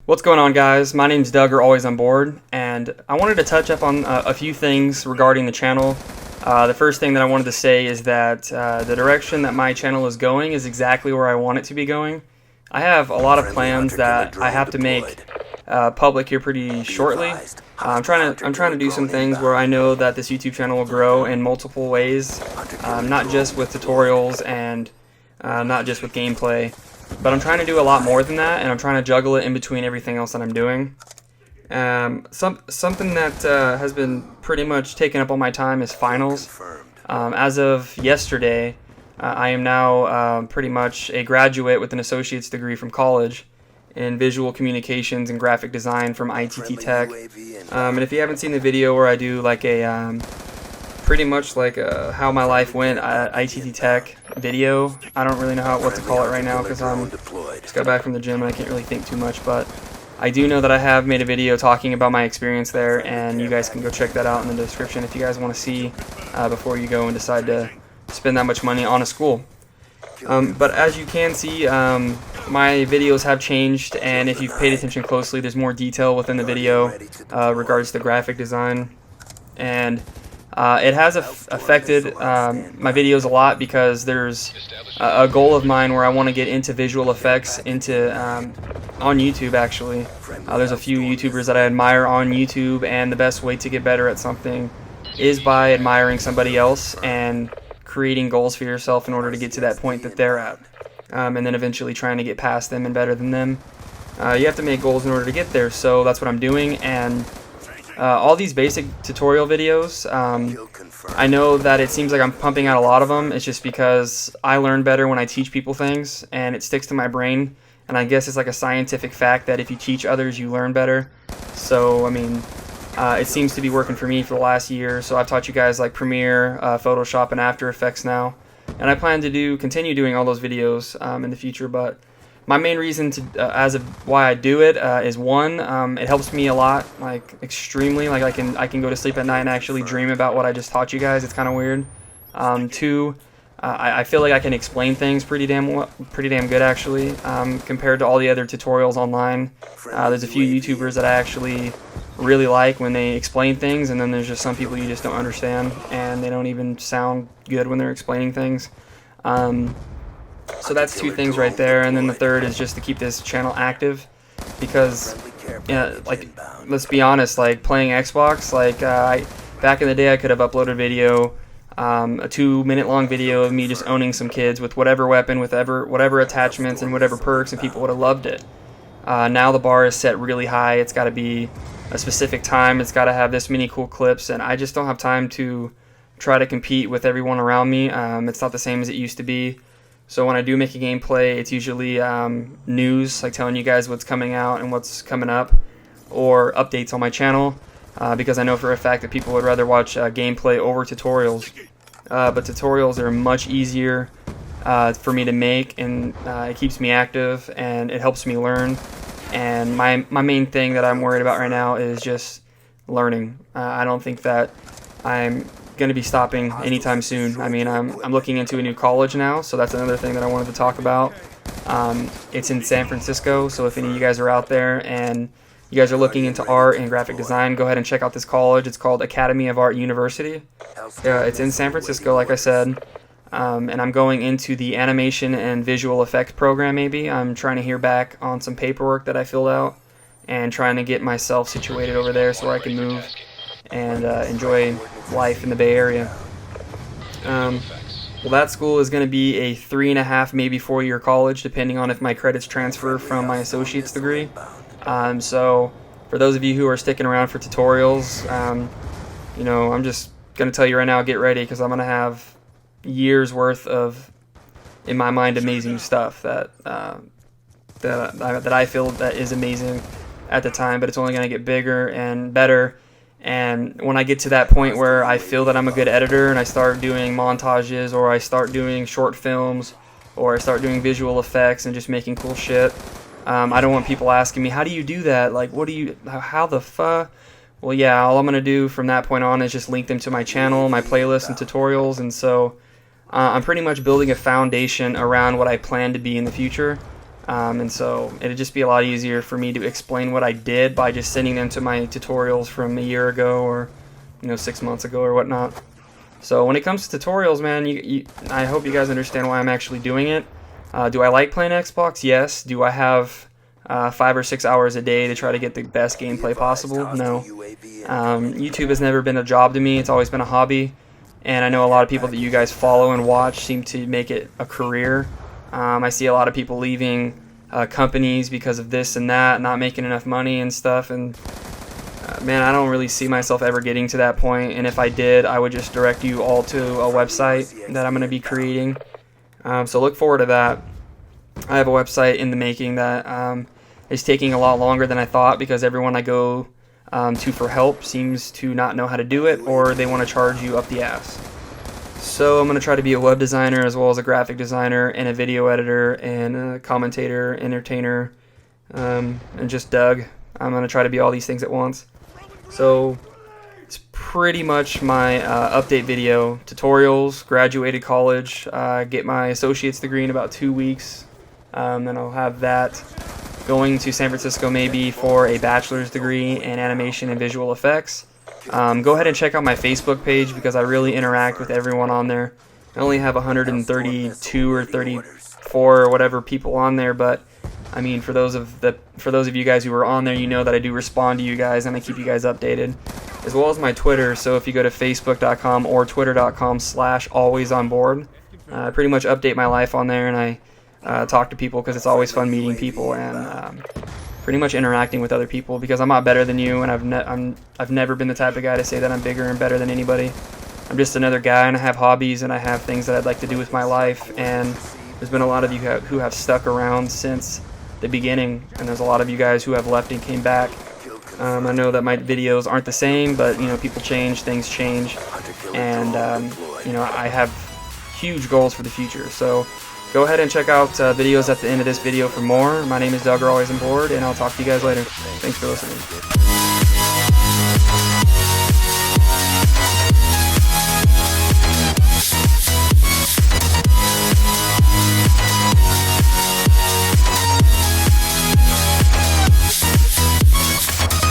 What's going on, guys? My name's Doug, or Always on Board, and I wanted to touch up on a few things regarding the channel. The first thing that I wanted to say is that the direction that my channel is going is exactly where I want it to be going. I have a lot of plans that I have to make public here pretty shortly. I'm trying to do some things where I know that this YouTube channel will grow in multiple ways, not just with tutorials and not just with gameplay. But I'm trying to do a lot more than that, and I'm trying to juggle it in between everything else that I'm doing. Something that has been pretty much taking up all my time is finals. As of yesterday, I am now pretty much a graduate with an associate's degree from college in visual communications and graphic design from ITT Tech. And if you haven't seen the video where I do like a pretty much like how my life went at ITT Tech video. I don't really know what to call it right now because I'm just got back from the gym and I can't really think too much, but I do know that I have made a video talking about my experience there, and you guys can go check that out in the description if you guys want to see before you go and decide to spend that much money on a school. But as you can see, my videos have changed, and if you've paid attention closely, there's more detail within the video regards to graphic design, and it has affected my videos a lot because there's a goal of mine where I want to get into visual effects on YouTube. Actually, there's a few YouTubers that I admire on YouTube, and the best way to get better at something is by admiring somebody else and creating goals for yourself in order to get to that point that they're at, and then eventually trying to get past them and better than them. You have to make goals in order to get there, so that's what I'm doing. And all these basic tutorial videos, I know that it seems like I'm pumping out a lot of them. It's just because I learn better when I teach people things, and it sticks to my brain. And I guess it's like a scientific fact that if you teach others, you learn better. So, I mean, it seems to be working for me for the last year. So I've taught you guys like Premiere, Photoshop, and After Effects now. And I plan to continue doing all those videos in the future, but my main reason to why I do it is one, it helps me a lot, like extremely. Like I can go to sleep at night and actually dream about what I just taught you guys. It's kind of weird. Two, I feel like I can explain things pretty damn good actually, compared to all the other tutorials online. There's a few YouTubers that I actually really like when they explain things, and then there's just some people you just don't understand, and they don't even sound good when they're explaining things. So that's two things right there, and then the third is just to keep this channel active, because like, let's be honest, like playing Xbox, like back in the day I could have uploaded a video, a 2-minute long video of me just owning some kids with whatever weapon, with whatever attachments and whatever perks, and people would have loved it. Now the bar is set really high. It's got to be a specific time, it's got to have this many cool clips, and I just don't have time to try to compete with everyone around me. It's not the same as it used to be. So when I do make a gameplay, it's usually news, like telling you guys what's coming out and what's coming up, or updates on my channel, because I know for a fact that people would rather watch gameplay over tutorials. But tutorials are much easier for me to make, and it keeps me active, and it helps me learn. And my main thing that I'm worried about right now is just learning. I don't think that I'm going to be stopping anytime soon. I mean, I'm looking into a new college now, so that's another thing that I wanted to talk about. It's in San Francisco, so if any of you guys are out there and you guys are looking into art and graphic design, go ahead and check out this college. It's called Academy of Art University. It's in San Francisco, like I said, and I'm going into the animation and visual effects program. Maybe I'm trying to hear back on some paperwork that I filled out and trying to get myself situated over there so I can move and enjoy life in the Bay Area. Well, that school is going to be a 3.5, maybe 4-year college, depending on if my credits transfer from my associate's degree. So for those of you who are sticking around for tutorials, you know, I'm just going to tell you right now, get ready, because I'm going to have years worth of, in my mind, amazing stuff that I feel that is amazing at the time, but it's only going to get bigger and better. And when I get to that point where I feel that I'm a good editor and I start doing montages, or I start doing short films, or I start doing visual effects and just making cool shit, I don't want people asking me, how do you do that? Like, how the fuck? Well, yeah, all I'm going to do from that point on is just link them to my channel, my playlists, and tutorials. And so I'm pretty much building a foundation around what I plan to be in the future. And so it'd just be a lot easier for me to explain what I did by just sending them to my tutorials from a year ago or 6 months ago or whatnot. So when it comes to tutorials, man, I hope you guys understand why I'm actually doing it. Do I like playing Xbox? Yes. Do I have 5 or 6 hours a day to try to get the best gameplay possible? No. YouTube has never been a job to me. It's always been a hobby. And I know a lot of people that you guys follow and watch seem to make it a career. I see a lot of people leaving companies because of this and that, not making enough money and stuff. And man, I don't really see myself ever getting to that point. And if I did, I would just direct you all to a website that I'm going to be creating. So look forward to that. I have a website in the making that is taking a lot longer than I thought because everyone I go to for help seems to not know how to do it, or they want to charge you up the ass. So I'm going to try to be a web designer as well as a graphic designer and a video editor and a commentator, entertainer, and just Doug. I'm going to try to be all these things at once. So it's pretty much my update video. Tutorials, graduated college, get my associate's degree in about 2 weeks. Then I'll have that. Going to San Francisco maybe for a bachelor's degree in animation and visual effects. Go ahead and check out my Facebook page because I really interact with everyone on there. I only have 132 or 34 or whatever people on there, but I mean, for those of you guys who are on there, you know that I do respond to you guys and I keep you guys updated, as well as my Twitter. So if you go to facebook.com or twitter.com/alwaysonboard, I pretty much update my life on there, and I talk to people because it's always fun meeting people and pretty much interacting with other people, because I'm not better than you, and I've never been the type of guy to say that I'm bigger and better than anybody. I'm just another guy, and I have hobbies and I have things that I'd like to do with my life, and there's been a lot of you who have stuck around since the beginning, and there's a lot of you guys who have left and came back. I know that my videos aren't the same, but people change, things change, and I have huge goals for the future. So go ahead and check out videos at the end of this video for more. My name is Doug Always On Board, and I'll talk to you guys later. Thanks for listening.